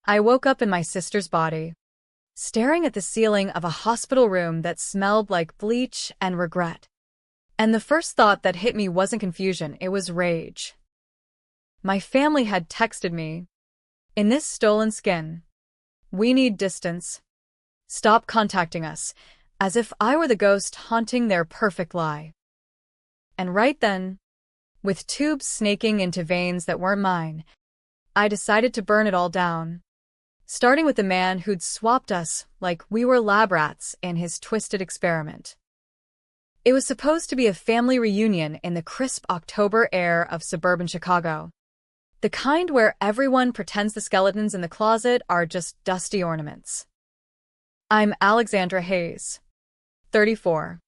I woke up in my sister's body, staring at the ceiling of a hospital room that smelled like bleach and regret. And the first thought that hit me wasn't confusion, it was rage. My family had texted me, "In this stolen skin, we need distance. Stop contacting us," as if I were the ghost haunting their perfect lie. And right then, with tubes snaking into veins that weren't mine, I decided to burn it all down, starting with the man who'd swapped us like we were lab rats in his twisted experiment. It was supposed to be a family reunion in the crisp October air of suburban Chicago. The kind where everyone pretends the skeletons in the closet are just dusty ornaments. I'm Alexandra Hayes, 34.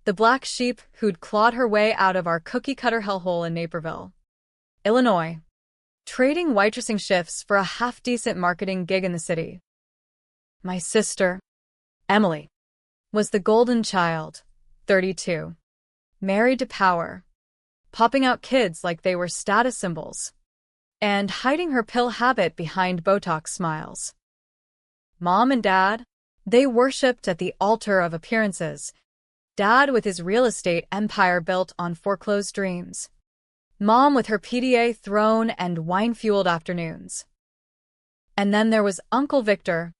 The black sheep who'd clawed her way out of our cookie-cutter hellhole in Naperville, Illinois, trading waitressing shifts for a half-decent marketing gig in the city. My sister, Emily, was the golden child, 32, married to power, popping out kids like they were status symbols, and hiding her pill habit behind Botox smiles. Mom and Dad, they worshipped at the altar of appearances, Dad with his real estate empire built on foreclosed dreams, Mom with her PDA throne and wine-fueled afternoons. And then there was Uncle Victor,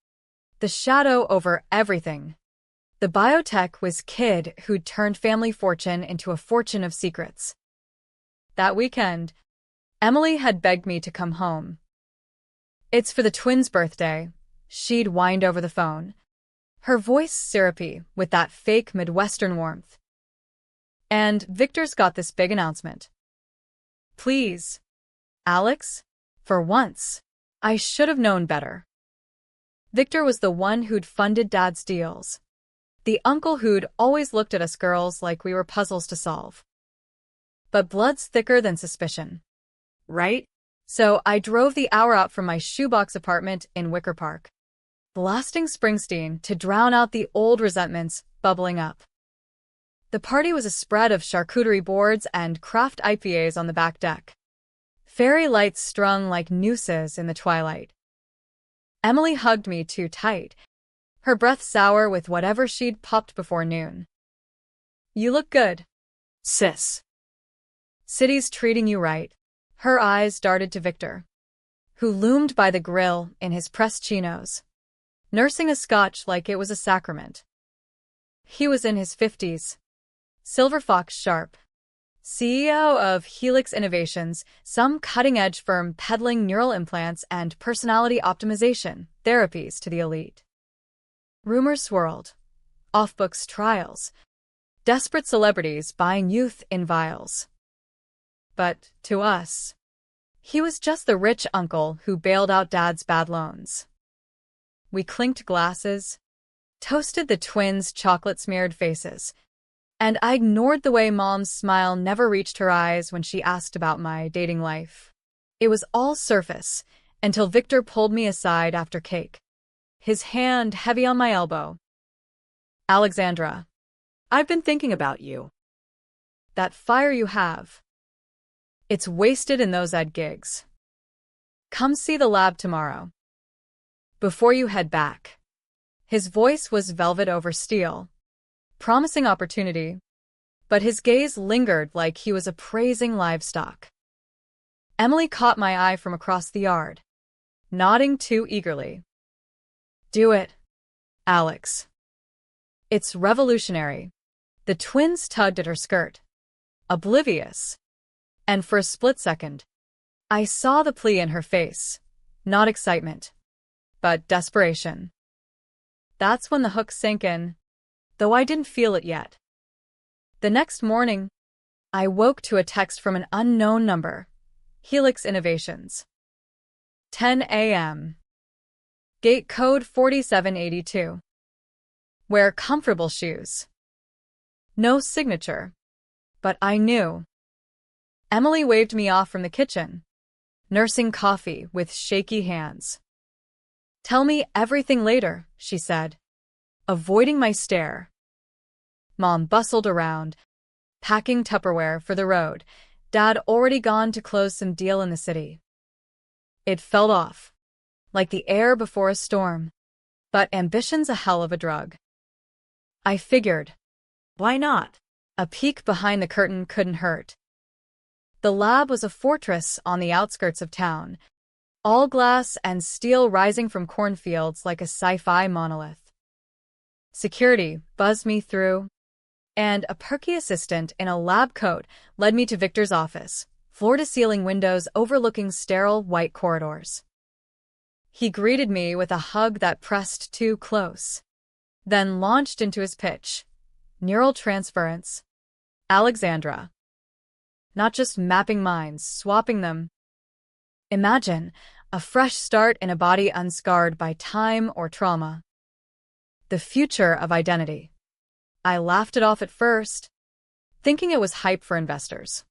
the shadow over everything, the biotech whiz kid who'd turned family fortune into a fortune of secrets. That weekend, Emily had begged me to come home. "It's for the twins' birthday," she'd whined over the phone, her voice syrupy with that fake Midwestern warmth. "And Victor's got this big announcement." Please, Alex, for once, I should have known better. Victor was the one who'd funded Dad's deals, the uncle who'd always looked at us girls like we were puzzles to solve. But blood's thicker than suspicion, right? So I drove the hour out from my shoebox apartment in Wicker Park, blasting Springsteen to drown out the old resentments bubbling up. The party was a spread of charcuterie boards and craft IPAs on the back deck, fairy lights strung like nooses in the twilight. Emily hugged me too tight, her breath sour with whatever she'd popped before noon. "You look good, sis. City's treating you right." Her eyes darted to Victor, who loomed by the grill in his pressed chinos, nursing a scotch like it was a sacrament. He was in his 50s, Silver Fox Sharp, CEO of Helix Innovations, some cutting-edge firm peddling neural implants and personality optimization therapies to the elite. Rumors swirled, off-books trials, desperate celebrities buying youth in vials. But to us, he was just the rich uncle who bailed out Dad's bad loans. We clinked glasses, toasted the twins' chocolate-smeared faces, and I ignored the way Mom's smile never reached her eyes when she asked about my dating life. It was all surface until Victor pulled me aside after cake, his hand heavy on my elbow. "Alexandra, I've been thinking about you. That fire you have, it's wasted in those ed gigs. Come see the lab tomorrow, before you head back." His voice was velvet over steel, promising opportunity, but his gaze lingered like he was appraising livestock. Emily caught my eye from across the yard, nodding too eagerly. "Do it, Alex. It's revolutionary." The twins tugged at her skirt, oblivious, and for a split second, I saw the plea in her face, not excitement, but desperation. That's when the hook sank in, though I didn't feel it yet. The next morning, I woke to a text from an unknown number, Helix Innovations. 10 a.m. Gate code 4782. Wear comfortable shoes. No signature, but I knew. Emily waved me off from the kitchen, nursing coffee with shaky hands. "Tell me everything later," she said, avoiding my stare. Mom bustled around, packing Tupperware for the road. Dad already gone to close some deal in the city. It felt off, like the air before a storm. But ambition's a hell of a drug. I figured, Why not? a peek behind the curtain couldn't hurt. The lab was a fortress on the outskirts of town, all glass and steel rising from cornfields like a sci-fi monolith. Security buzzed me through, and a perky assistant in a lab coat led me to Victor's office, floor-to-ceiling windows overlooking sterile white corridors. He greeted me with a hug that pressed too close, then launched into his pitch. Neural transference. Alexandra. Not just mapping minds, swapping them. Imagine a fresh start in a body unscarred by time or trauma. The future of identity. I laughed it off at first, thinking it was hype for investors.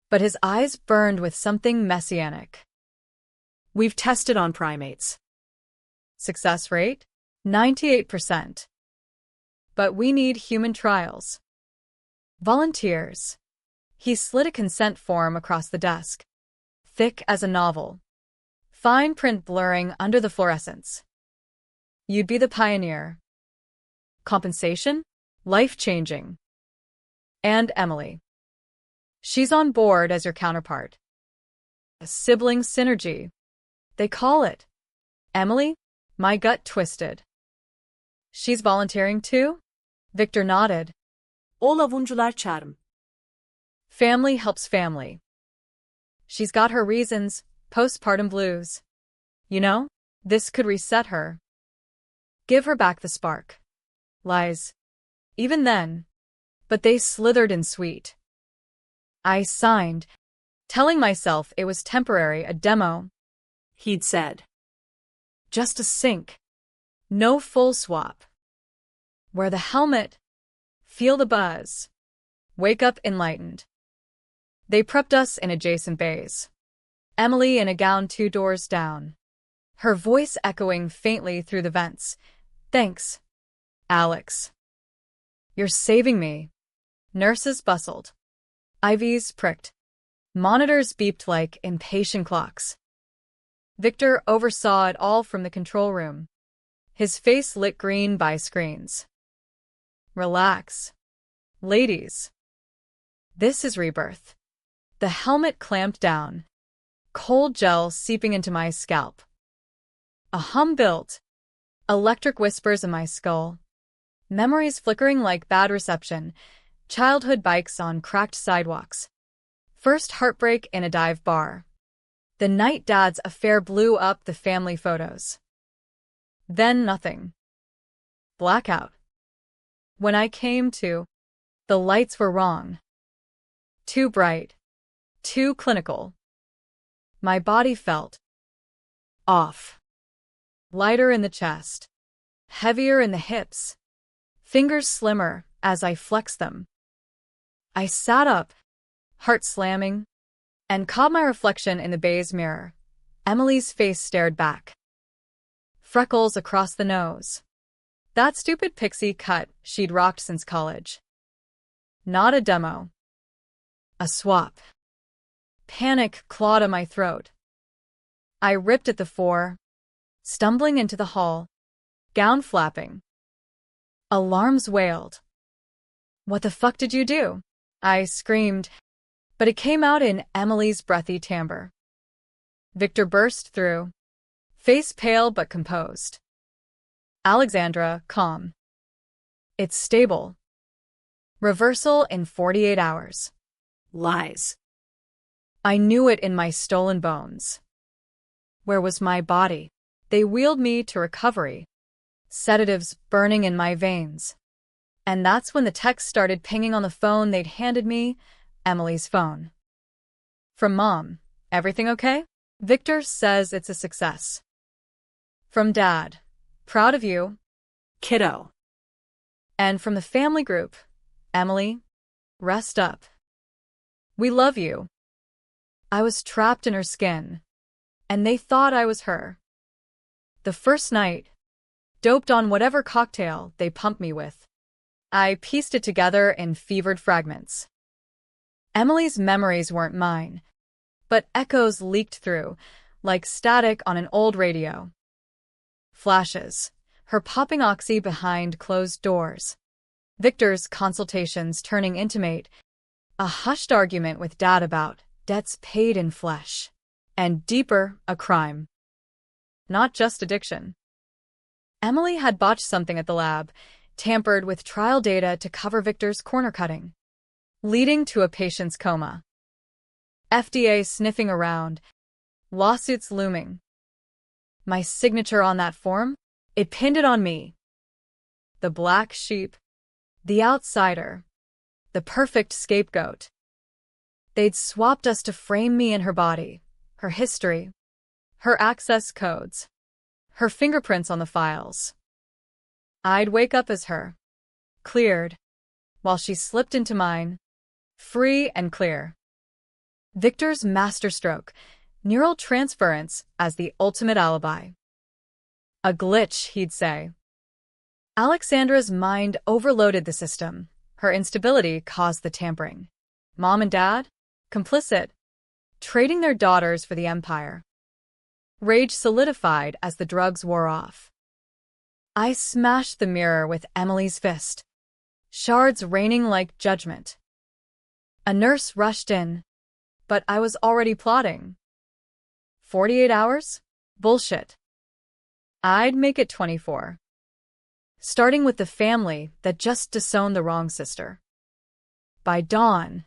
But his eyes burned with something messianic. We've tested on primates. Success rate? 98%. But we need human trials. Volunteers. He slid a consent form across the desk, thick as a novel. Fine print blurring under the fluorescence. You'd be the pioneer. Compensation? Life-changing. And Emily. She's on board as your counterpart. A sibling synergy, they call it. Emily? My gut twisted. She's volunteering too? Victor nodded. O avuncular çağırım. Family helps family. She's got her reasons, postpartum blues. You know, this could reset her. Give her back the spark. Lies. Even then. But they slithered in sweet. I signed, telling myself it was temporary, a demo. He'd said. Just a sync. No full swap. Wear the helmet. Feel the buzz. Wake up enlightened. They prepped us in adjacent bays. Emily in a gown 2 doors down. Her voice echoing faintly through the vents. Thanks, Alex. You're saving me. Nurses bustled. IVs pricked. Monitors beeped like impatient clocks. Victor oversaw it all from the control room, his face lit green by screens. Relax. Ladies. This is rebirth. The helmet clamped down, cold gel seeping into my scalp. A hum built, electric whispers in my skull, memories flickering like bad reception, childhood bikes on cracked sidewalks, first heartbreak in a dive bar. The night dad's affair blew up the family photos. Then nothing. Blackout. When I came to, the lights were wrong. Too bright. Too clinical. My body felt off. Lighter in the chest. Heavier in the hips. Fingers slimmer as I flexed them. I sat up, heart slamming, and caught my reflection in the bay's mirror. Emily's face stared back. Freckles across the nose. That stupid pixie cut she'd rocked since college. Not a demo. A swap. Panic clawed at my throat. I ripped at the 4, stumbling into the hall, gown flapping. Alarms wailed. What the fuck did you do? I screamed, but it came out in Emily's breathy timbre. Victor burst through, face pale but composed. Alexandra, calm. It's stable. Reversal in 48 hours. Lies. I knew it in my stolen bones. Where was my body? They wheeled me to recovery. Sedatives burning in my veins. And that's when the text started pinging on the phone they'd handed me, Emily's phone. From Mom, everything okay? Victor says it's a success. From Dad, proud of you. Kiddo. And from the family group, Emily, rest up. We love you. I was trapped in her skin, and they thought I was her. The first night, doped on whatever cocktail they pumped me with, I pieced it together in fevered fragments. Emily's memories weren't mine, but echoes leaked through, like static on an old radio. Flashes, her popping oxy behind closed doors. Victor's consultations turning intimate, a hushed argument with Dad about debts paid in flesh. And deeper, a crime. Not just addiction. Emily had botched something at the lab, tampered with trial data to cover Victor's corner cutting, leading to a patient's coma. FDA sniffing around, lawsuits looming. My signature on that form? It pinned it on me. The black sheep, the outsider, the perfect scapegoat. They'd swapped us to frame me and her body, her history, her access codes, her fingerprints on the files. I'd wake up as her, cleared, while she slipped into mine, free and clear. Victor's masterstroke, neural transference as the ultimate alibi. A glitch, he'd say. Alexandra's mind overloaded the system. Her instability caused the tampering. Mom and Dad? Complicit. Trading their daughters for the empire. Rage solidified as the drugs wore off. I smashed the mirror with Emily's fist, shards raining like judgment. A nurse rushed in, but I was already plotting. 48 hours? Bullshit. I'd make it 24. Starting with the family that just disowned the wrong sister. By dawn,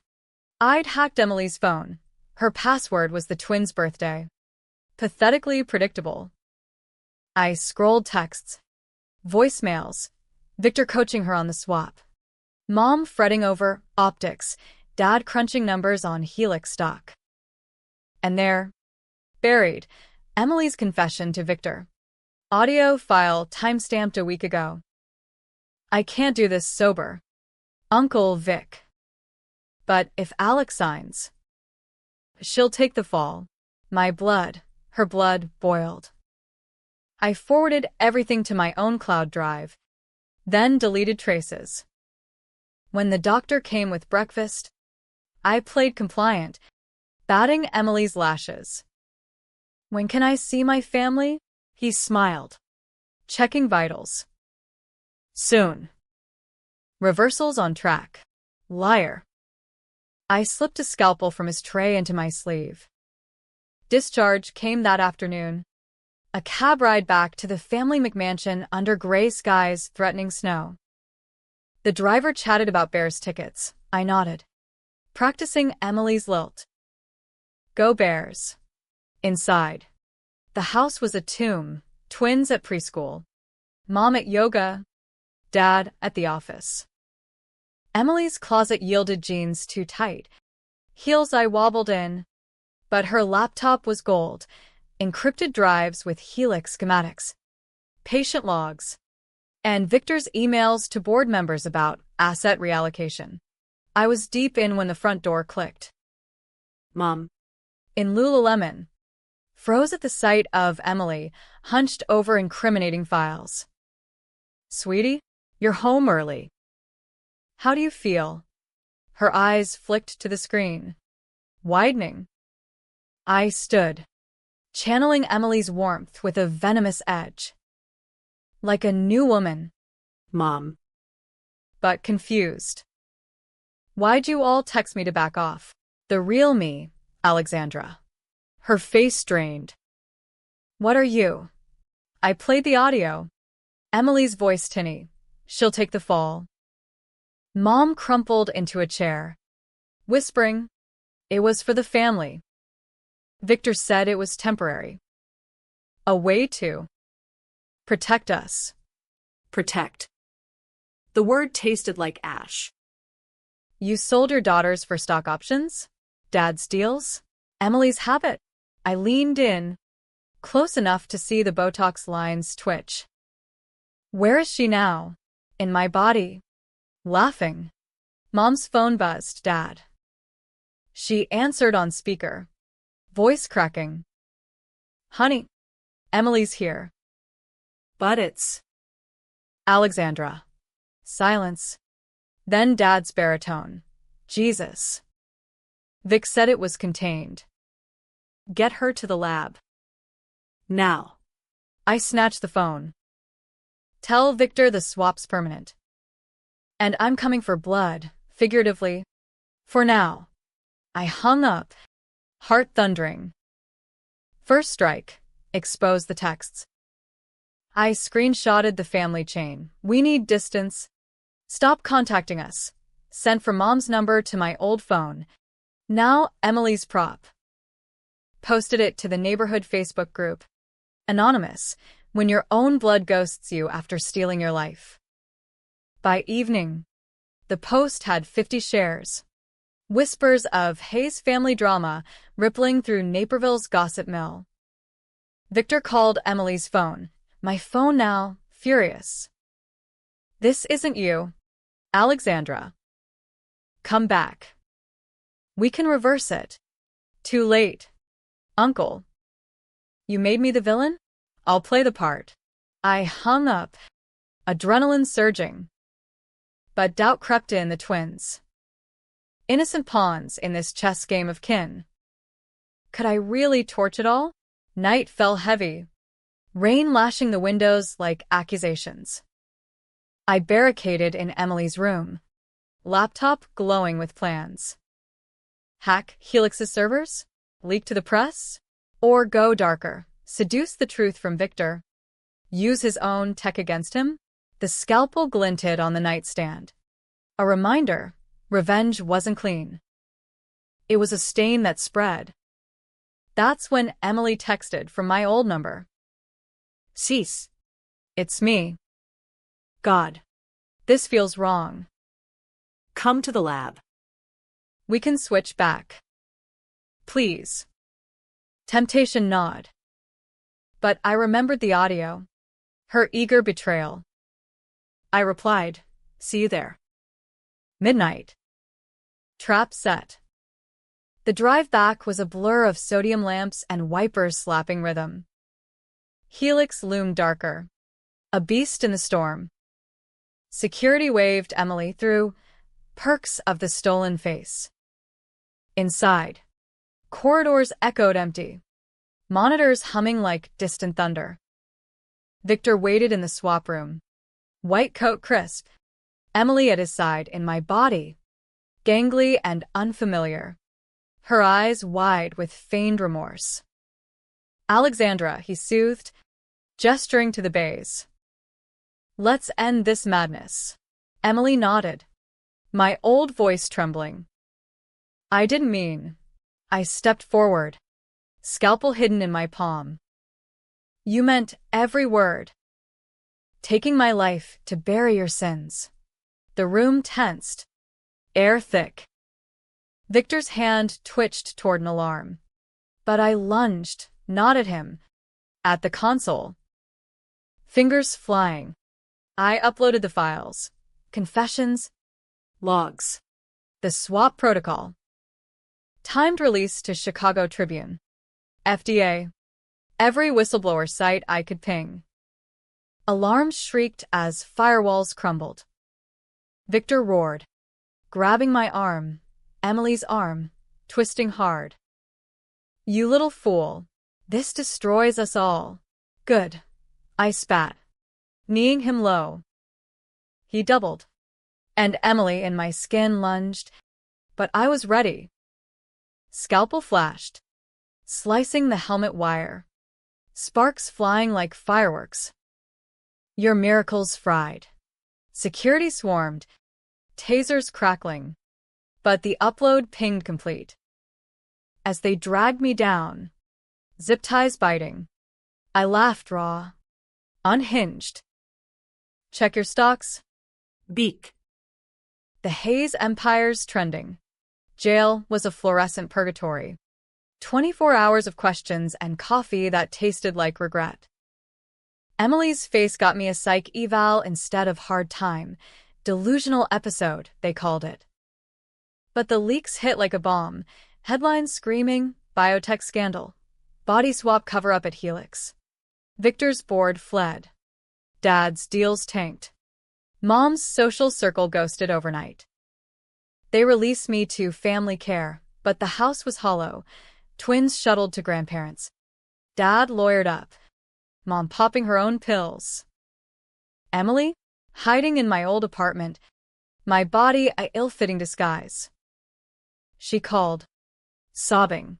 I'd hacked Emily's phone. Her password was the twins' birthday. Pathetically predictable. I scrolled texts, voicemails, Victor coaching her on the swap. Mom fretting over optics, Dad crunching numbers on Helix stock. And there, buried, Emily's confession to Victor. Audio file timestamped a week ago. I can't do this sober. Uncle Vic. But if Alex signs, she'll take the fall. My blood, her blood, boiled. I forwarded everything to my own cloud drive, then deleted traces. When the doctor came with breakfast, I played compliant, batting Emily's lashes. When can I see my family? He smiled, checking vitals. Soon. Reversals on track. Liar. I slipped a scalpel from his tray into my sleeve. Discharge came that afternoon. A cab ride back to the family McMansion under gray skies, threatening snow. The driver chatted about Bears tickets. I nodded, practicing Emily's lilt. Go Bears. Inside. The house was a tomb, twins at preschool, Mom at yoga, Dad at the office. Emily's closet yielded jeans too tight, heels I wobbled in, but her laptop was gold, encrypted drives with Helix schematics, patient logs, and Victor's emails to board members about asset reallocation. I was deep in when the front door clicked. Mom. In Lululemon. Froze at the sight of Emily, hunched over incriminating files. Sweetie, you're home early. How do you feel? Her eyes flicked to the screen, widening. I stood, channeling Emily's warmth with a venomous edge. Like a new woman. Mom. But confused. Why'd you all text me to back off? The real me, Alexandra. Her face strained. What are you? I played the audio. Emily's voice tinny. She'll take the fall. Mom crumpled into a chair, whispering, it was for the family. Victor said it was temporary. A way to protect us. Protect. The word tasted like ash. You sold your daughters for stock options? Dad's deals? Emily's habit. I leaned in, close enough to see the Botox lines twitch. Where is she now? In my body. Laughing. Mom's phone buzzed, Dad. She answered on speaker, voice cracking. Honey, Emily's here. But it's Alexandra. Silence. Then Dad's baritone. Jesus. Vic said it was contained. Get her to the lab. Now. I snatched the phone. Tell Victor the swap's permanent. And I'm coming for blood, figuratively. For now. I hung up, heart thundering. First strike. Expose the texts. I screenshotted the family chain. We need distance. Stop contacting us. Sent from Mom's number to my old phone. Now Emily's prop. Posted it to the neighborhood Facebook group. Anonymous, when your own blood ghosts you after stealing your life. By evening, the post had 50 shares. Whispers of Hayes family drama rippling through Naperville's gossip mill. Victor called Emily's phone. My phone now, furious. This isn't you, Alexandra. Come back. We can reverse it. Too late. Uncle. You made me the villain? I'll play the part. I hung up, adrenaline surging. But doubt crept in the twins. Innocent pawns in this chess game of kin. Could I really torch it all? Night fell heavy, rain lashing the windows like accusations. I barricaded in Emily's room, laptop glowing with plans. Hack Helix's servers? Leak to the press? Or go darker, seduce the truth from Victor? Use his own tech against him? The scalpel glinted on the nightstand. A reminder, revenge wasn't clean. It was a stain that spread. That's when Emily texted from my old number. Cease. It's me. God. This feels wrong. Come to the lab. We can switch back. Please. Temptation nod. But I remembered the audio. Her eager betrayal. I replied, see you there. Midnight. Trap set. The drive back was a blur of sodium lamps and wipers slapping rhythm. Helix loomed darker. A beast in the storm. Security waved Emily through, perks of the stolen face. Inside. Corridors echoed empty. Monitors humming like distant thunder. Victor waited in the swap room. White coat crisp. Emily at his side in my body. Gangly and unfamiliar. Her eyes wide with feigned remorse. Alexandra, he soothed, gesturing to the bays. Let's end this madness. Emily nodded. My old voice trembling. I didn't mean. I stepped forward. Scalpel hidden in my palm. You meant every word. Taking my life to bury your sins. The room tensed. Air thick. Victor's hand twitched toward an alarm. But I lunged, not at him. At the console. Fingers flying. I uploaded the files. Confessions. Logs. The swap protocol. Timed release to Chicago Tribune. FDA. Every whistleblower site I could ping. Alarms shrieked as firewalls crumbled. Victor roared, grabbing my arm, Emily's arm, twisting hard. You little fool. This destroys us all. Good. I spat, kneeing him low. He doubled, and Emily in my skin lunged, but I was ready. Scalpel flashed, slicing the helmet wire. Sparks flying like fireworks. Your miracles fried. Security swarmed, tasers crackling. But the upload pinged complete. As they dragged me down, zip ties biting, I laughed raw, unhinged. Check your stocks. Beak. The Hayes Empire's trending. Jail was a fluorescent purgatory. 24 hours of questions and coffee that tasted like regret. Emily's face got me a psych eval instead of hard time. Delusional episode, they called it. But the leaks hit like a bomb. Headlines screaming, biotech scandal. Body swap cover-up at Helix. Victor's board fled. Dad's deals tanked. Mom's social circle ghosted overnight. They released me to family care, but the house was hollow. Twins shuttled to grandparents. Dad lawyered up. Mom popping her own pills. Emily, hiding in my old apartment, my body a ill-fitting disguise. She called, sobbing.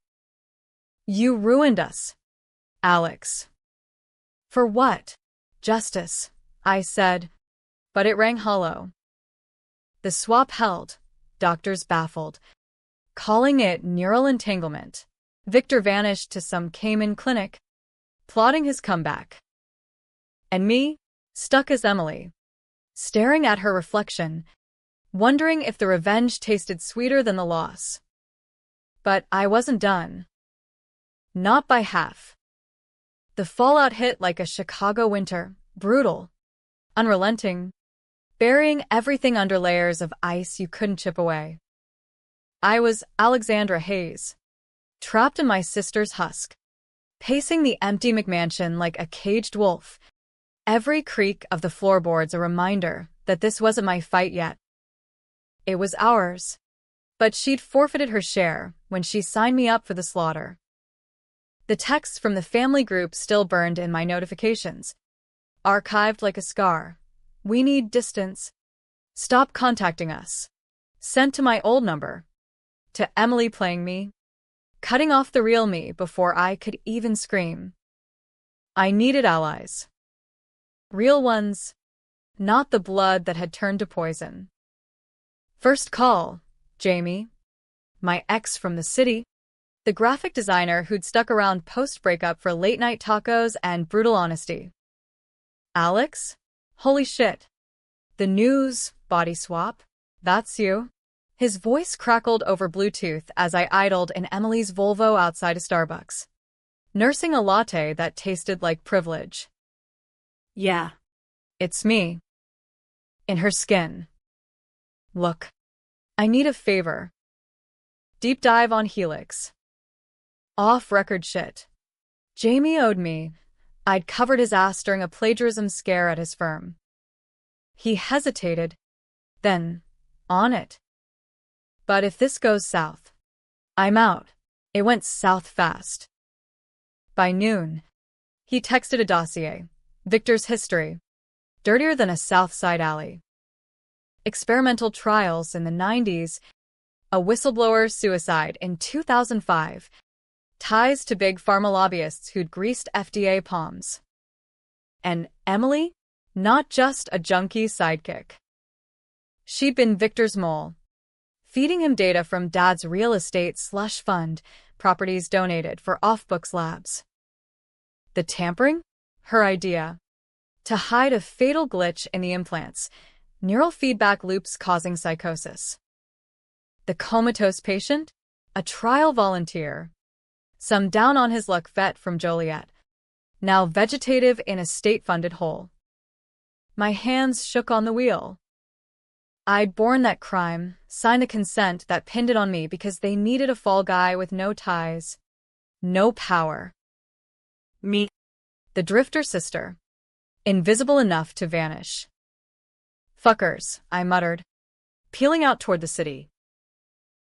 You ruined us, Alex. For what? Justice, I said, but it rang hollow. The swap held, doctors baffled, calling it neural entanglement. Victor vanished to some Cayman clinic, plotting his comeback. And me, stuck as Emily, staring at her reflection, wondering if the revenge tasted sweeter than the loss. But I wasn't done. Not by half. The fallout hit like a Chicago winter, brutal, unrelenting, burying everything under layers of ice you couldn't chip away. I was Alexandra Hayes, trapped in my sister's husk, pacing the empty McMansion like a caged wolf, every creak of the floorboards a reminder that this wasn't my fight yet. It was ours, but she'd forfeited her share when she signed me up for the slaughter. The texts from the family group still burned in my notifications, archived like a scar. We need distance. Stop contacting us. Sent to my old number. To Emily playing me. Cutting off the real me before I could even scream. I needed allies. Real ones. Not the blood that had turned to poison. First call, Jamie. My ex from the city. The graphic designer who'd stuck around post-breakup for late-night tacos and brutal honesty. Alex? Holy shit. The news, body swap. That's you. His voice crackled over Bluetooth as I idled in Emily's Volvo outside a Starbucks, nursing a latte that tasted like privilege. Yeah. It's me. In her skin. Look. I need a favor. Deep dive on Helix. Off-record shit. Jamie owed me. I'd covered his ass during a plagiarism scare at his firm. He hesitated. Then, on it. But if this goes south, I'm out. It went south fast. By noon, he texted a dossier. Victor's history. Dirtier than a South Side alley. Experimental trials in the 90s. A whistleblower's suicide in 2005. Ties to big pharma lobbyists who'd greased FDA palms. And Emily? Not just a junkie sidekick. She'd been Victor's mole, feeding him data from Dad's real estate slush fund, properties donated for off-books labs. The tampering? Her idea. To hide a fatal glitch in the implants, neural feedback loops causing psychosis. The comatose patient? A trial volunteer. Some down-on-his-luck vet from Joliet, now vegetative in a state-funded hole. My hands shook on the wheel. I'd borne that crime, signed the consent that pinned it on me because they needed a fall guy with no ties, no power. Me. The drifter sister. Invisible enough to vanish. Fuckers, I muttered, peeling out toward the city.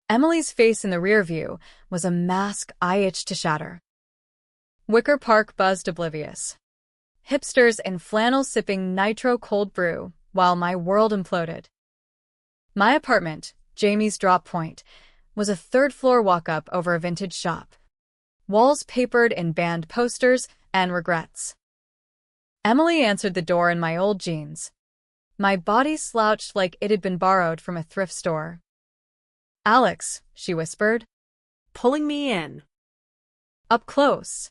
Emily's face in the rear view was a mask I itched to shatter. Wicker Park buzzed oblivious. Hipsters in flannel sipping nitro cold brew while my world imploded. My apartment, Jamie's drop point, was a third-floor walk-up over a vintage shop. Walls papered in banned posters and regrets. Emily answered the door in my old jeans. My body slouched like it had been borrowed from a thrift store. Alex, she whispered, Pulling me in. Up close.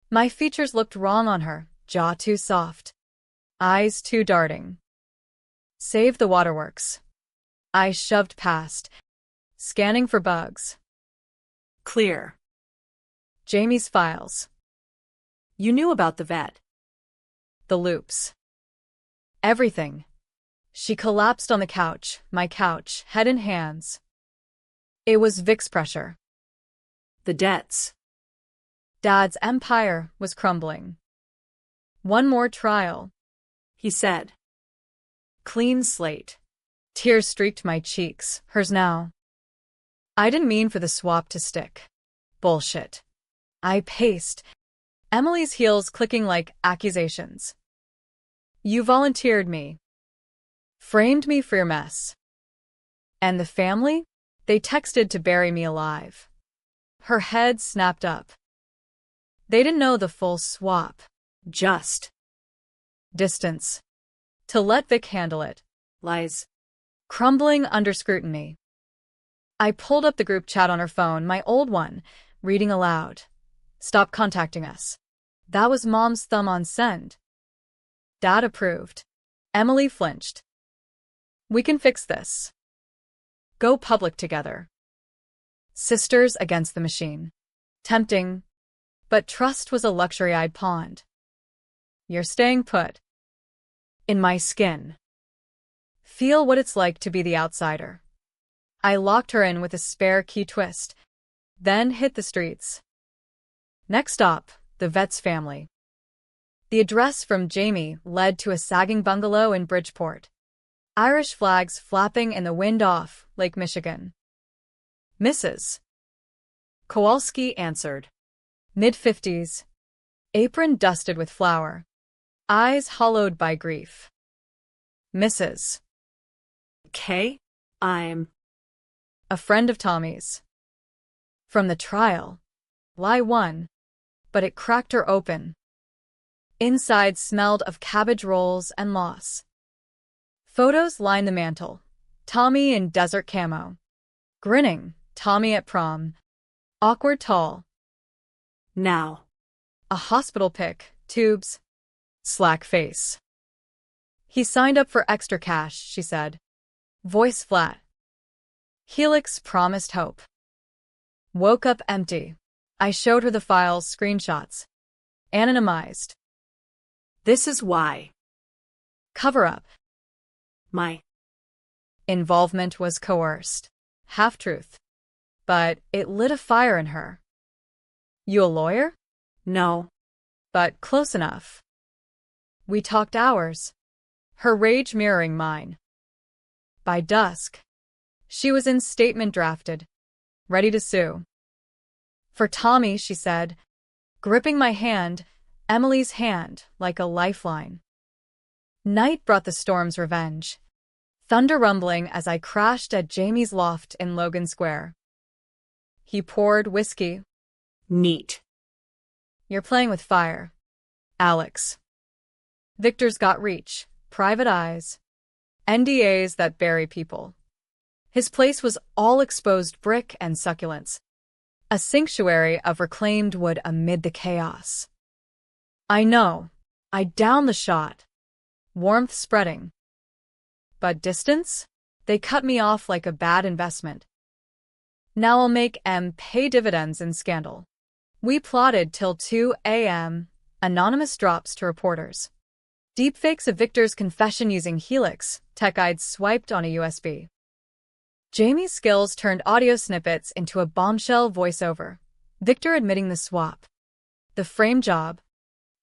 My features looked wrong on her, jaw too soft, eyes too darting. Save the waterworks. I shoved past, scanning for bugs. Clear. Jamie's files. You knew about the vet. The loops. Everything. She collapsed on the couch, my couch, head in hands. It was Vic's pressure. The debts. Dad's empire was crumbling. One more trial, He said. Clean slate. Tears streaked my cheeks, hers now. I didn't mean for the swap to stick. Bullshit. I paced, Emily's heels clicking like accusations. You volunteered me. Framed me for your mess. And the family? They texted to bury me alive. Her head snapped up. They didn't know the full swap. Just. Distance. To let Vic handle it. Lies. Crumbling under scrutiny. I pulled up the group chat on her phone, my old one, reading aloud. Stop contacting us. That was Mom's thumb on send. Dad approved. Emily flinched. We can fix this. Go public together. Sisters against the machine. Tempting, but trust was a luxury I'd pawned. You're staying put. In my skin. Feel what it's like to be the outsider. I locked her in with a spare key twist, then hit the streets. Next stop, the vet's family. The address from Jamie led to a sagging bungalow in Bridgeport. Irish flags flapping in the wind off Lake Michigan. Mrs. Kowalski answered. Mid-50s. Apron dusted with flour. Eyes hollowed by grief. Mrs. K? I'm a friend of Tommy's. From the trial. Lie one. But it cracked her open. Inside smelled of cabbage rolls and moss. Photos lined the mantel. Tommy in desert camo. Grinning, Tommy at prom. Awkward tall. Now. A hospital pic, tubes. Slack face. He signed up for extra cash, she said. Voice flat. Helix promised hope. Woke up empty. I showed her the files, screenshots. Anonymized. This is why. Cover up. My involvement was coerced. Half-truth. But it lit a fire in her. You a lawyer? No. But close enough. We talked hours. Her rage mirroring mine. By dusk, she was in statement drafted, ready to sue. For Tommy, she said, gripping my hand, Emily's hand, like a lifeline. Night brought the storm's revenge. Thunder rumbling as I crashed at Jamie's loft in Logan Square. He poured whiskey. Neat. You're playing with fire. Alex. Victor's got reach, private eyes, NDAs that bury people. His place was all exposed brick and succulents, a sanctuary of reclaimed wood amid the chaos. I know. I downed the shot. Warmth spreading. But distance? They cut me off like a bad investment. Now I'll make M pay dividends in scandal. We plotted till 2 a.m., anonymous drops to reporters. Deepfakes of Victor's confession using Helix, tech I'd swiped on a USB. Jamie's skills turned audio snippets into a bombshell voiceover. Victor admitting the swap. The frame job.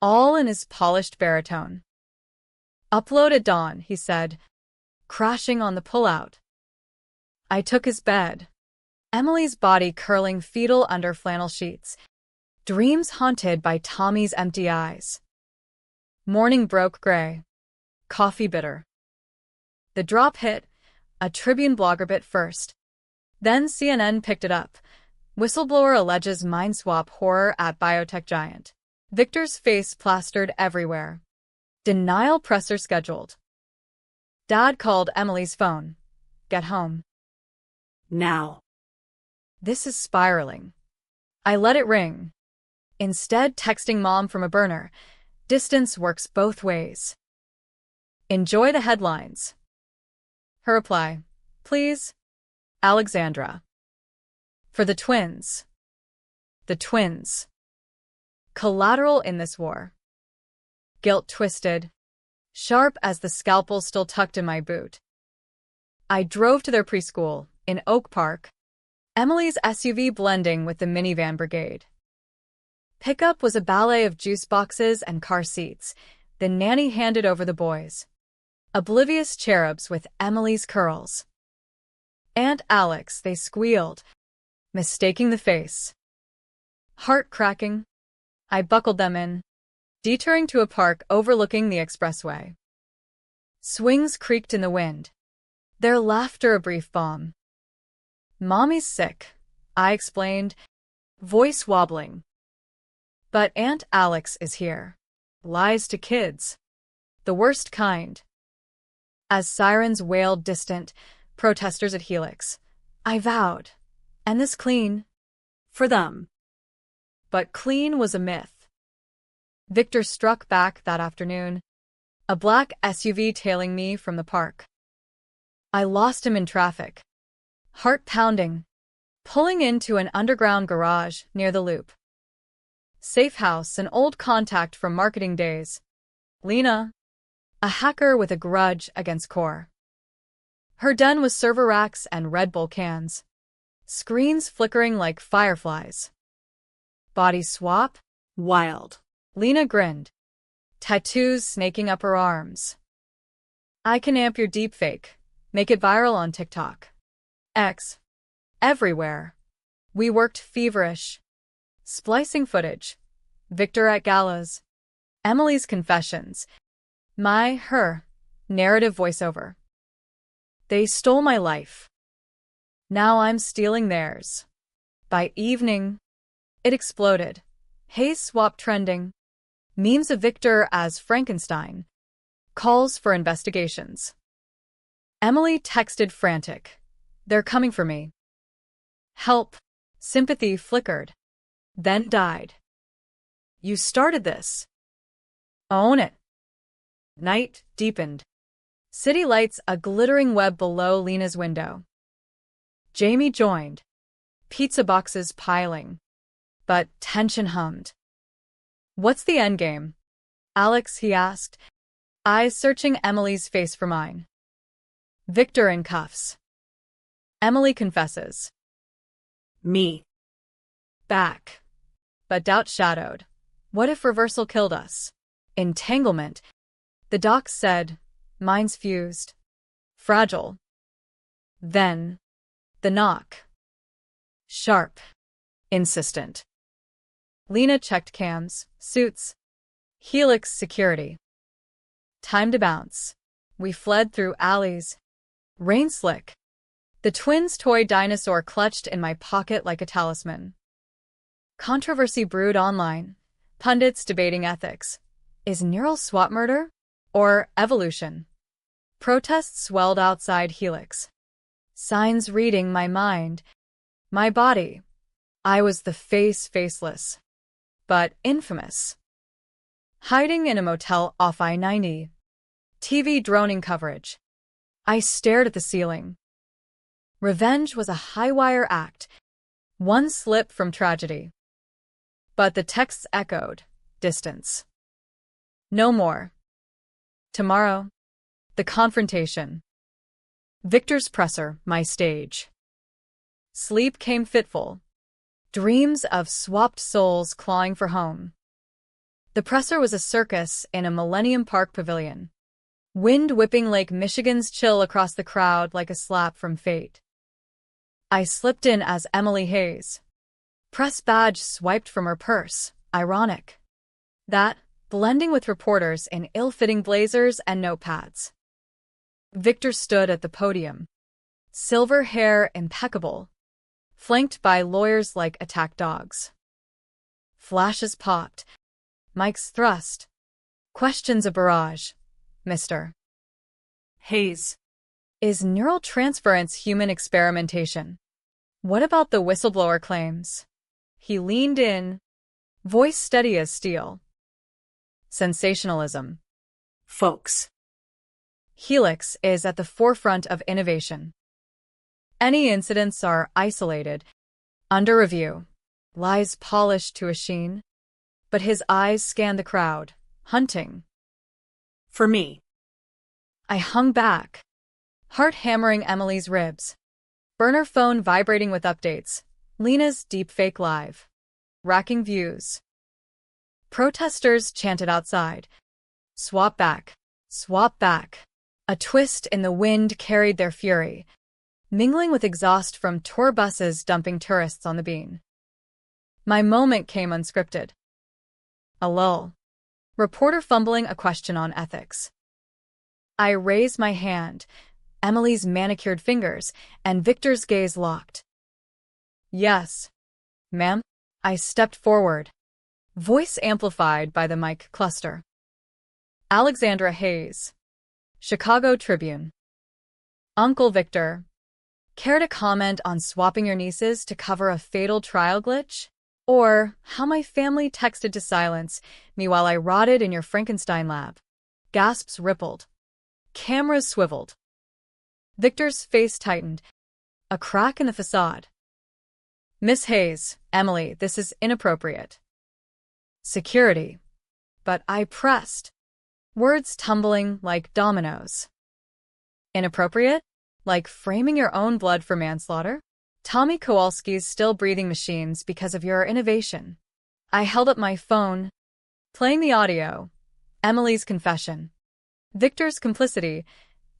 All in his polished baritone. Upload at dawn, he said, crashing on the pullout. I took his bed. Emily's body curling fetal under flannel sheets. Dreams haunted by Tommy's empty eyes. Morning broke gray. Coffee bitter. The drop hit. A Tribune blogger bit first. Then CNN picked it up. Whistleblower alleges mind swap horror at biotech giant. Victor's face plastered everywhere. Denial presser scheduled. Dad called Emily's phone. Get home. Now. This is spiraling. I let it ring. Instead, texting Mom from a burner. Distance works both ways. Enjoy the headlines. Her reply. Please. Alexandra. For the twins. The twins. Collateral in this war. Guilt twisted. Sharp as the scalpel still tucked in my boot. I drove to their preschool, in Oak Park. Emily's SUV blending with the minivan brigade. Pickup was a ballet of juice boxes and car seats. The nanny handed over the boys. Oblivious cherubs with Emily's curls. Aunt Alex, they squealed, mistaking the face. Heart cracking. I buckled them in, detouring to a park overlooking the expressway. Swings creaked in the wind, their laughter a brief balm. "Mommy's sick," I explained, voice wobbling. "But Aunt Alex is here." Lies to kids. The worst kind. As sirens wailed distant, protesters at Helix, I vowed, "And this clean?" For them. But clean was a myth. Victor struck back that afternoon, a black SUV tailing me from the park. I lost him in traffic, heart pounding, pulling into an underground garage near the Loop. Safe house, an old contact from marketing days. Lena, a hacker with a grudge against Core. Her den was server racks and Red Bull cans, screens flickering like fireflies. Body swap? Wild. Lena grinned, tattoos snaking up her arms. I can amp your deepfake, make it viral on TikTok. X. Everywhere. We worked feverish. Splicing footage. Victor at galas. Emily's confessions. Her. Narrative voiceover. They stole my life. Now I'm stealing theirs. By evening, it exploded. Haze swap trending. Memes of Victor as Frankenstein. Calls for investigations. Emily texted frantic. They're coming for me. Help. Sympathy flickered. Then died. You started this. Own it. Night deepened. City lights a glittering web below Lena's window. Jamie joined. Pizza boxes piling. But tension hummed. What's the endgame? Alex, he asked, eyes searching Emily's face for mine. Victor in cuffs. Emily confesses. Me. Back. But doubt shadowed. What if reversal killed us? Entanglement. The doc said, minds fused. Fragile. Then, the knock. Sharp. Insistent. Lena checked cams, suits. Helix security. Time to bounce. We fled through alleys. Rain slick. The twins' toy dinosaur clutched in my pocket like a talisman. Controversy brewed online. Pundits debating ethics. Is neural swap murder? Or evolution? Protests swelled outside Helix. Signs reading my mind. My body. I was the faceless. But infamous. Hiding in a motel off I-90. TV droning coverage. I stared at the ceiling. Revenge was a high-wire act, one slip from tragedy. But the texts echoed, distance. No more. Tomorrow, the confrontation. Victor's presser, my stage. Sleep came fitful. Dreams of swapped souls clawing for home. The presser was a circus in a Millennium Park pavilion. Wind whipping Lake Michigan's chill across the crowd like a slap from fate. I slipped in as Emily Hayes. Press badge swiped from her purse, ironic. That, blending with reporters in ill-fitting blazers and notepads. Victor stood at the podium. Silver hair impeccable, flanked by lawyers like attack dogs. Flashes popped. Mics thrust. Questions a barrage. Mr. Hayes. Is neural transference human experimentation? What about the whistleblower claims? He leaned in, voice steady as steel. Sensationalism. Folks. Helix is at the forefront of innovation. Any incidents are isolated, under review, lies polished to a sheen. But his eyes scanned the crowd, hunting. For me. I hung back, heart hammering Emily's ribs. Burner phone vibrating with updates. Lena's deepfake live. Racking views. Protesters chanted outside. Swap back. Swap back. A twist in the wind carried their fury, mingling with exhaust from tour buses dumping tourists on the bean. My moment came unscripted. A lull. Reporter fumbling a question on ethics. I raise my hand, Emily's manicured fingers, and Victor's gaze locked. Yes, ma'am. I stepped forward, voice amplified by the mic cluster. Alexandra Hayes, Chicago Tribune. Uncle Victor, care to comment on swapping your nieces to cover a fatal trial glitch? Or how my family texted to silence me while I rotted in your Frankenstein lab? Gasps rippled. Cameras swiveled. Victor's face tightened, a crack in the facade. Miss Hayes, Emily, this is inappropriate. Security. But I pressed, words tumbling like dominoes. Inappropriate? Like framing your own blood for manslaughter? Tommy Kowalski's still-breathing machines because of your innovation. I held up my phone, playing the audio. Emily's confession. Victor's complicity,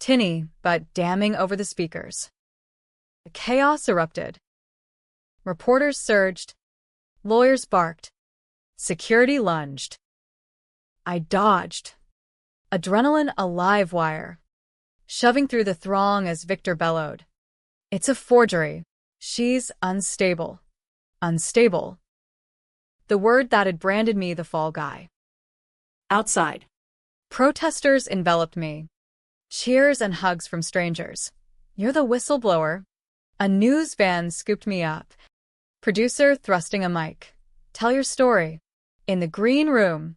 tinny but damning over the speakers. The chaos erupted. Reporters surged. Lawyers barked. Security lunged. I dodged. Adrenaline a live wire, shoving through the throng as Victor bellowed. It's a forgery. She's unstable. Unstable. The word that had branded me the fall guy. Outside. Protesters enveloped me. Cheers and hugs from strangers. You're the whistleblower. A news van scooped me up. Producer thrusting a mic. Tell your story. In the green room.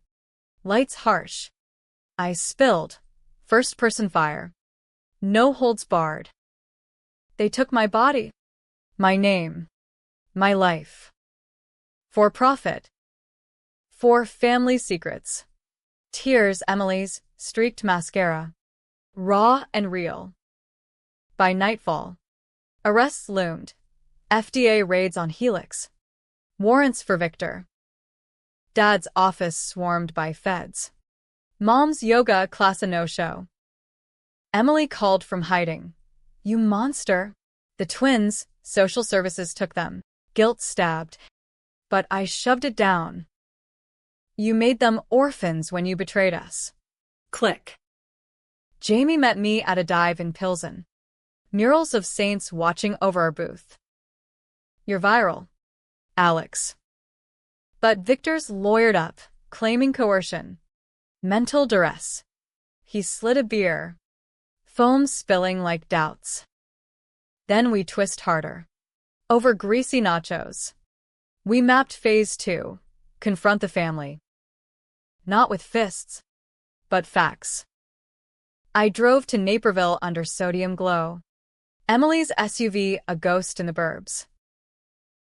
Lights harsh. I spilled. First-person fire. No holds barred. They took my body. My name. My life. For profit. For family secrets. Tears Emily's streaked mascara. Raw and real. By nightfall. Arrests loomed. FDA raids on Helix. Warrants for Victor. Dad's office swarmed by feds. Mom's yoga class a no-show. Emily called from hiding. You monster. The twins, social services took them. Guilt stabbed. But I shoved it down. You made them orphans when you betrayed us. Click. Jamie met me at a dive in Pilsen. Murals of saints watching over our booth. You're viral. Alex. But Victor's lawyered up, claiming coercion. Mental duress. He slid a beer. Foam spilling like doubts. Then we twist harder. Over greasy nachos. We mapped phase 2. Confront the family. Not with fists, but facts. I drove to Naperville under sodium glow. Emily's SUV a ghost in the burbs.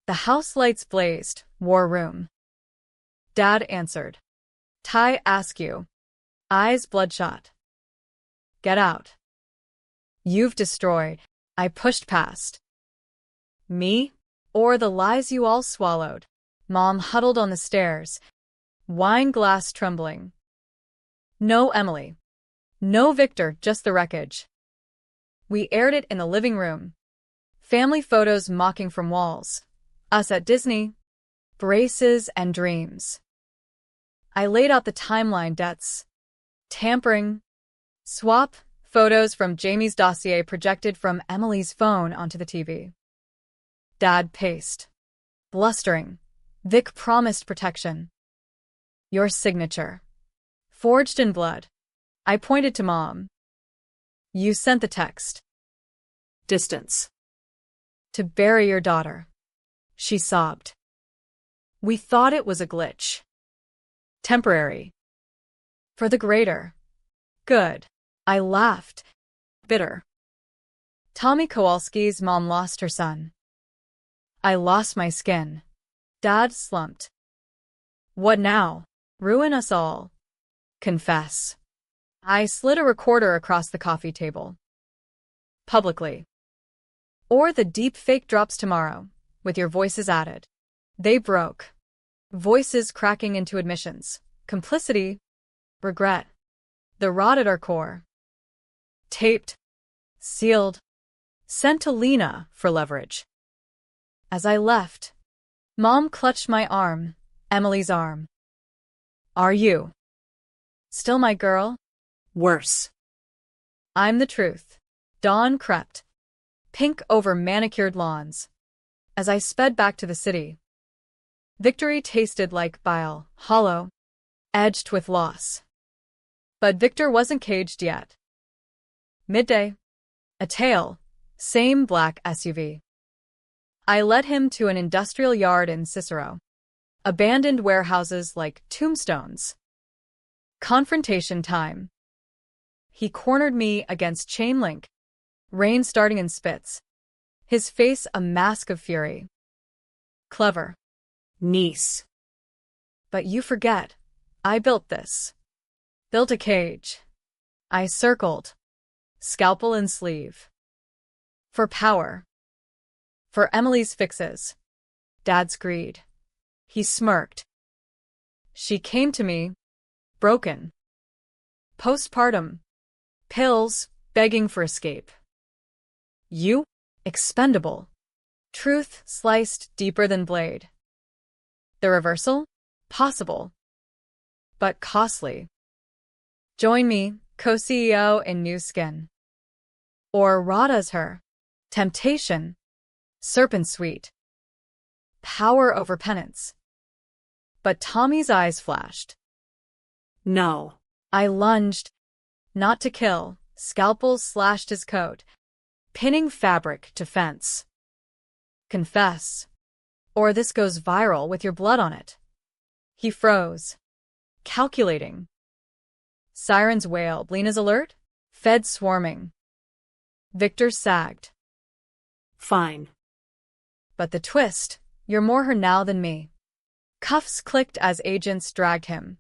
The house lights blazed, war room. Dad answered. Ty askew. Eyes bloodshot. Get out. You've destroyed. I pushed past. Me? Or the lies you all swallowed. Mom huddled on the stairs. Wine glass trembling. No Emily. No Victor, just the wreckage. We aired it in the living room. Family photos mocking from walls. Us at Disney. Braces and dreams. I laid out the timeline debts. Tampering. Swap. Photos from Jamie's dossier projected from Emily's phone onto the TV. Dad paced. Blustering. Vic promised protection. Your signature. Forged in blood. I pointed to Mom. You sent the text. Distance. To bury your daughter. She sobbed. We thought it was a glitch. Temporary. For the greater good. I laughed. Bitter. Tommy Kowalski's mom lost her son. I lost my skin. Dad slumped. What now? Ruin us all. Confess. I slid a recorder across the coffee table. Publicly. Or the deep fake drops tomorrow, with your voices added. They broke. Voices cracking into admissions. Complicity. Regret. The rot at our core. Taped. Sealed. Sent to Lena for leverage. As I left, Mom clutched my arm, Emily's arm. Are you still my girl? Worse. I'm the truth. Dawn crept, pink over manicured lawns. As I sped back to the city, victory tasted like bile, hollow, edged with loss. But Victor wasn't caged yet. Midday. A tail. Same black SUV. I led him to an industrial yard in Cicero. Abandoned warehouses like tombstones. Confrontation time. He cornered me against chain link. Rain starting in spits. His face a mask of fury. Clever. Niece. But you forget. I built this. Built a cage. I circled. Scalpel and sleeve. For power. For Emily's fixes. Dad's greed. He smirked. She came to me, broken. Postpartum. Pills, begging for escape. You? Expendable. Truth sliced deeper than blade. The reversal? Possible. But costly. Join me, co-CEO in New Skin. Or Radha's her. Temptation. Serpent sweet. Power over penance. But Tommy's eyes flashed. No. I lunged. Not to kill. Scalpel slashed his coat, pinning fabric to fence. Confess. Or this goes viral with your blood on it. He froze. Calculating. Sirens wailed. Lena's alert. Feds swarming. Victor sagged. Fine. But the twist, you're more her now than me. Cuffs clicked as agents dragged him.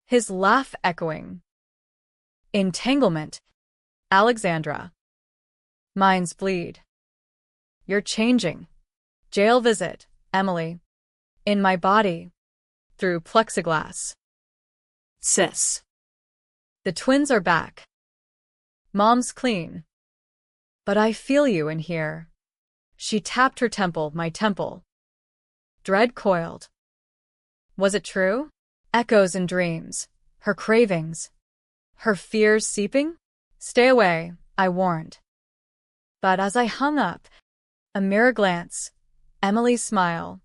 His laugh echoing. Entanglement. Alexandra. Minds bleed. You're changing. Jail visit, Emily. In my body. Through plexiglass. Sis. The twins are back. Mom's clean. But I feel you in here. She tapped her temple, my temple. Dread coiled. Was it true? Echoes in dreams. Her cravings. Her fears seeping? Stay away, I warned. But as I hung up, a mirror glance, Emily's smile.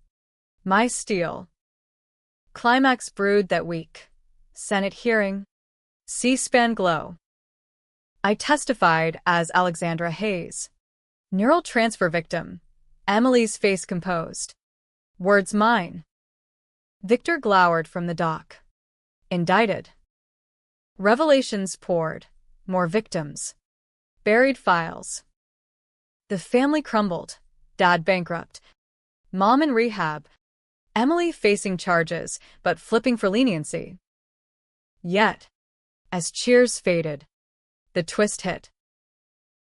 My steel. Climax brewed that week. Senate hearing. C-SPAN glow. I testified as Alexandra Hayes. Neural transfer victim. Emily's face composed. Words mine. Victor glowered from the dock. Indicted. Revelations poured. More victims. Buried files. The family crumbled. Dad bankrupt. Mom in rehab. Emily facing charges, but flipping for leniency. Yet, as cheers faded, the twist hit.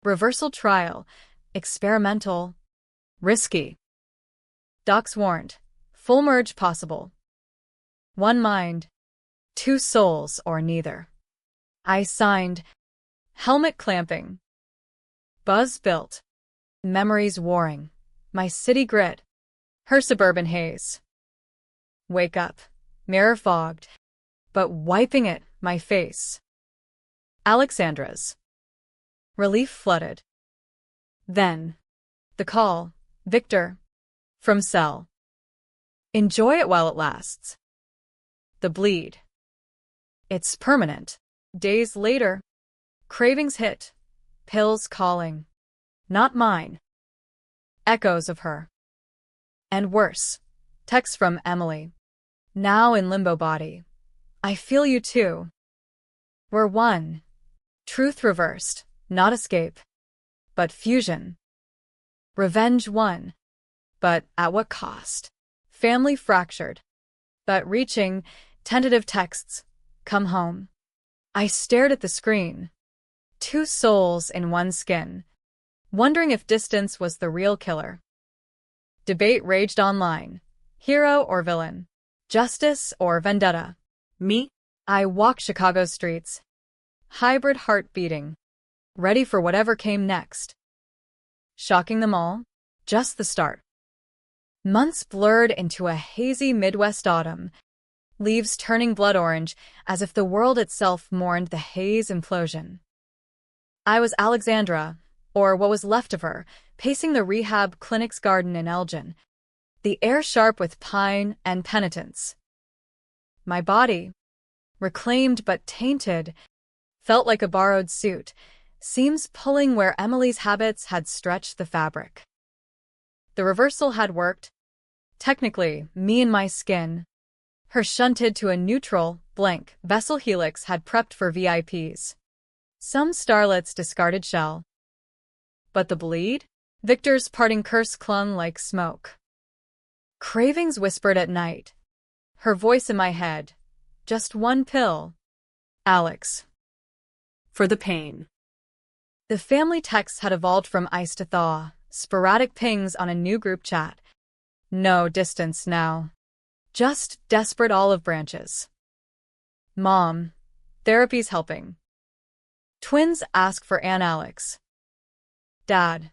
Reversal trial. Experimental. Risky. Docs warned. Full merge possible. One mind. Two souls or neither. I signed. Helmet clamping. Buzz built. Memories warring. My city grit. Her suburban haze. Wake up. Mirror fogged. But wiping it, my face. Alexandra's. Relief flooded. Then. The call. Victor. From cell. Enjoy it while it lasts. The bleed. It's permanent. Days later. Cravings hit. Pills calling. Not mine. Echoes of her. And worse. Texts from Emily. Now in limbo body. I feel you too. We're one. Truth reversed. Not escape. But fusion. Revenge won. But at what cost? Family fractured. But reaching. Tentative texts. Come home. I stared at the screen. Two souls in one skin. Wondering if distance was the real killer. Debate raged online. Hero or villain? Justice or vendetta? Me? I walked Chicago streets. Hybrid heart beating. Ready for whatever came next. Shocking them all? Just the start. Months blurred into a hazy Midwest autumn. leaves turning blood orange as if the world itself mourned the haze implosion. I was Alexandra, or what was left of her, pacing the rehab clinic's garden in Elgin, the air sharp with pine and penitence. My body, reclaimed but tainted, felt like a borrowed suit, seams pulling where Emily's habits had stretched the fabric. The reversal had worked. Technically, me and my skin, her shunted to a neutral, blank, vessel helix had prepped for VIPs. Some starlet's discarded shell. But the bleed? Victor's parting curse clung like smoke. Cravings whispered at night. Her voice in my head. Just one pill. Alex. For the pain. The family texts had evolved from ice to thaw, sporadic pings on a new group chat. No distance now. Just desperate olive branches. Mom, therapy's helping. Twins ask for Aunt Alex. Dad,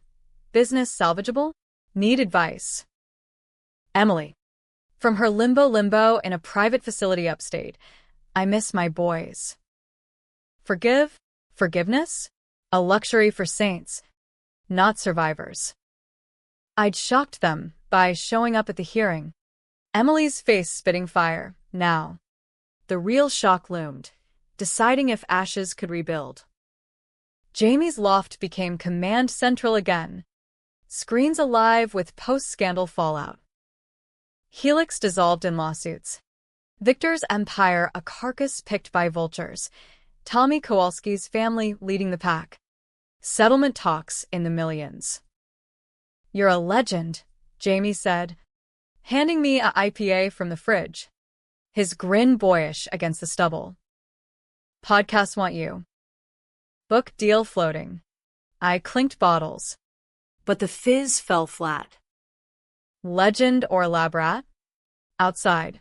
business salvageable? Need advice. Emily. From her limbo in a private facility upstate, I miss my boys. Forgiveness? A luxury for saints, not survivors. I'd shocked them by showing up at the hearing. Emily's face spitting fire, now. The real shock loomed, deciding if ashes could rebuild. Jamie's loft became command central again, screens alive with post-scandal fallout. Helix dissolved in lawsuits. Victor's empire a carcass picked by vultures. Tommy Kowalski's family leading the pack. Settlement talks in the millions. You're a legend, Jamie said, handing me a IPA from the fridge, his grin boyish against the stubble. Podcasts want you. Book deal floating. I clinked bottles. But the fizz fell flat. Legend or lab rat? Outside.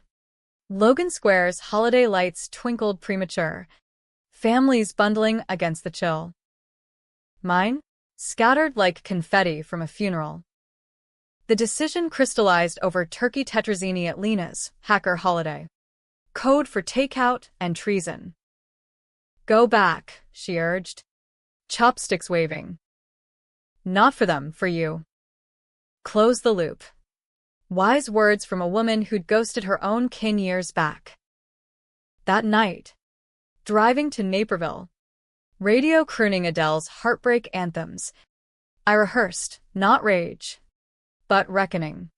Logan Square's holiday lights twinkled premature, families bundling against the chill. Mine? Scattered like confetti from a funeral. The decision crystallized over turkey tetrazzini at Lena's hacker holiday. Code for takeout and treason. Go back, she urged, chopsticks waving. Not for them, for you. Close the loop. Wise words from a woman who'd ghosted her own kin years back. That night, driving to Naperville, radio crooning Adele's heartbreak anthems, I rehearsed, not rage, but reckoning.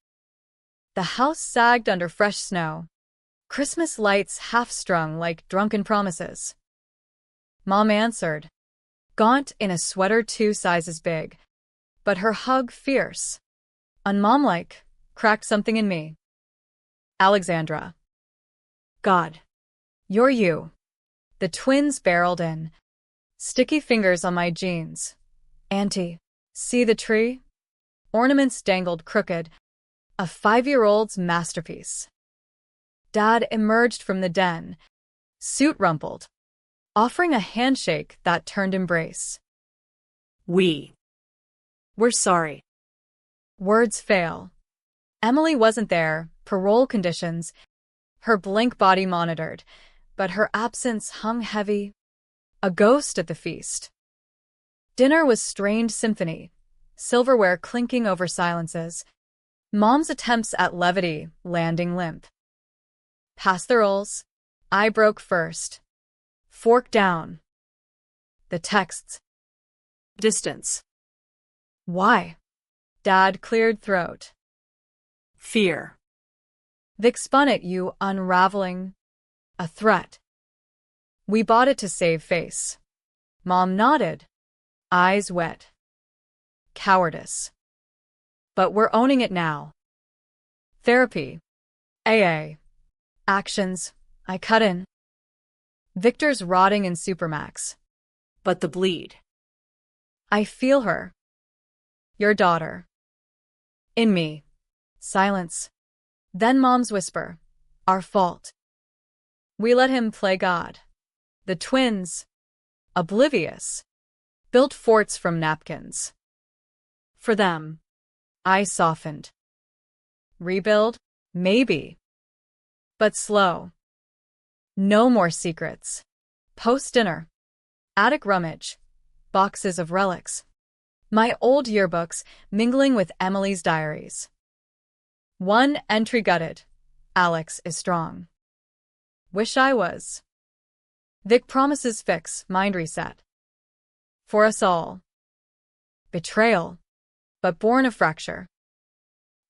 The house sagged under fresh snow, Christmas lights half-strung like drunken promises. Mom answered, gaunt in a sweater 2 sizes big, but her hug fierce. Unmom-like, cracked something in me. Alexandra. God. You're you. The twins barreled in. Sticky fingers on my jeans. Auntie, see the tree? Ornaments dangled crooked. A 5-year-old's masterpiece. Dad emerged from the den, suit rumpled, offering a handshake that turned embrace. We're sorry. Words fail. Emily wasn't there, parole conditions, her blank body monitored, but her absence hung heavy, a ghost at the feast. Dinner was strained symphony, silverware clinking over silences, Mom's attempts at levity landing limp. Pass the rolls. I broke first. Fork down. The texts. Distance. Why? Dad cleared throat. Fear. Vic spun at you, unraveling. A threat. We bought it to save face. Mom nodded, eyes wet. Cowardice. But we're owning it now. Therapy. AA. Actions. I cut in. Victor's rotting in Supermax. But the bleed. I feel her. Your daughter. In me. Silence. Then Mom's whisper. Our fault. We let him play God. The twins, oblivious, built forts from napkins. For them, I softened. Rebuild? Maybe. But slow. No more secrets. Post-dinner. Attic rummage. Boxes of relics. My old yearbooks mingling with Emily's diaries. One entry gutted. Alex is strong. Wish I was. Vic promises fix, mind reset. For us all. Betrayal. But born of fracture.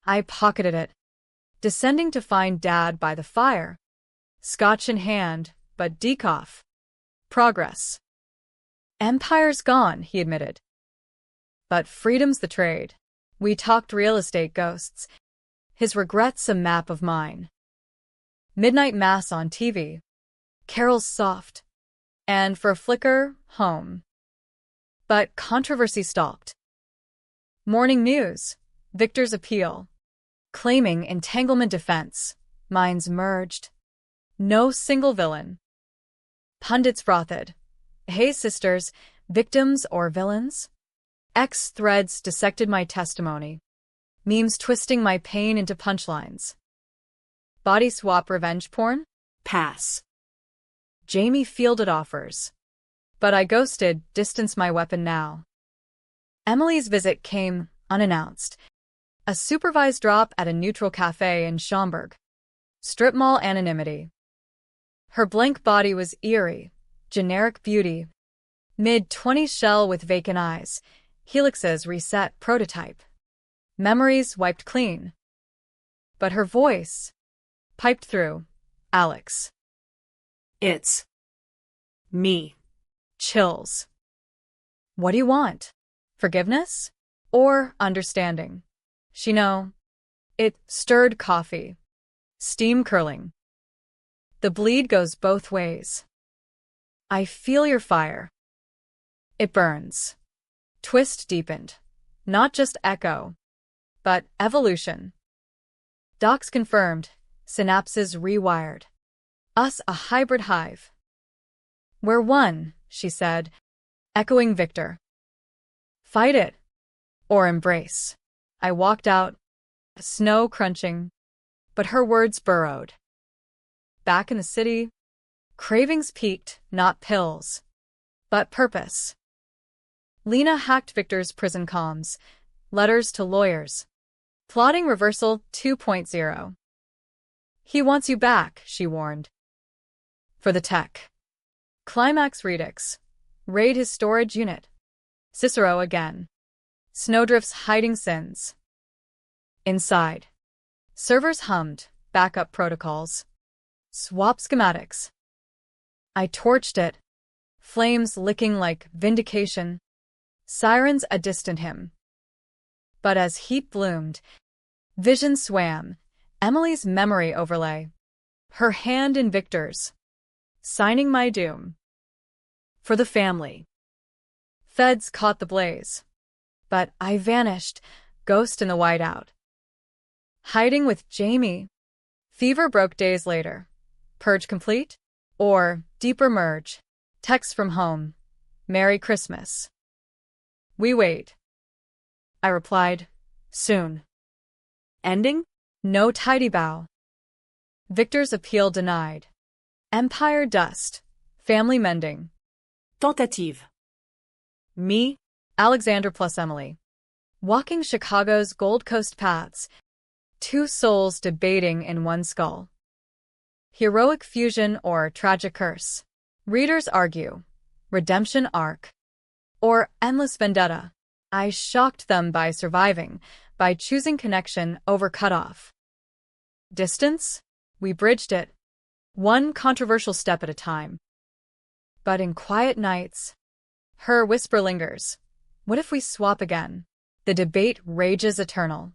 I pocketed it, descending to find Dad by the fire. Scotch in hand, but decoff. Progress. Empire's gone, he admitted. But freedom's the trade. We talked real estate ghosts. His regrets a map of mine. Midnight mass on TV. Carols soft. And for a flicker, home. But controversy stalked. Morning news. Victor's appeal. Claiming entanglement defense. Minds merged. No single villain. Pundits frothed. Hey sisters, victims or villains? X threads dissected my testimony. Memes twisting my pain into punchlines. Body swap revenge porn? Pass. Jamie fielded offers. But I ghosted, distance my weapon now. Emily's visit came unannounced. A supervised drop at a neutral cafe in Schaumburg. Strip mall anonymity. Her blank body was eerie, generic beauty. Mid-20s shell with vacant eyes. Helix's reset prototype. Memories wiped clean. But her voice piped through. Alex. It's me. Chills. What do you want? Forgiveness? Or understanding? She know. It stirred coffee. Steam curling. The bleed goes both ways. I feel your fire. It burns. Twist deepened. Not just echo, but evolution. Docs confirmed. Synapses rewired. Us a hybrid hive. We're one, she said, echoing Victor. Fight it. Or embrace. I walked out, snow crunching, but her words burrowed. Back in the city, cravings peaked, not pills, but purpose. Lena hacked Victor's prison comms, letters to lawyers. Plotting reversal 2.0. He wants you back, she warned. For the tech. Climax Redux. Raid his storage unit. Cicero again. Snowdrift's hiding sins. Inside. Servers hummed, backup protocols. Swap schematics. I torched it. Flames licking like vindication. Sirens a distant hymn. But as heat bloomed, vision swam, Emily's memory overlay. Her hand in Victor's. Signing my doom. For the family. Feds caught the blaze. But I vanished, ghost in the whiteout. Hiding with Jamie. Fever broke days later. Purge complete? Or deeper merge. Text from home. Merry Christmas. We wait. I replied. Soon. Ending? No tidy bow. Victor's appeal denied. Empire dust. Family mending. Tentative. Me, Alexander plus Emily. Walking Chicago's Gold Coast paths. Two souls debating in one skull. Heroic fusion or tragic curse. Readers argue. Redemption arc. Or endless vendetta. I shocked them by surviving, by choosing connection over cutoff. Distance? We bridged it. One controversial step at a time. But in quiet nights, her whisper lingers. What if we swap again? The debate rages eternal.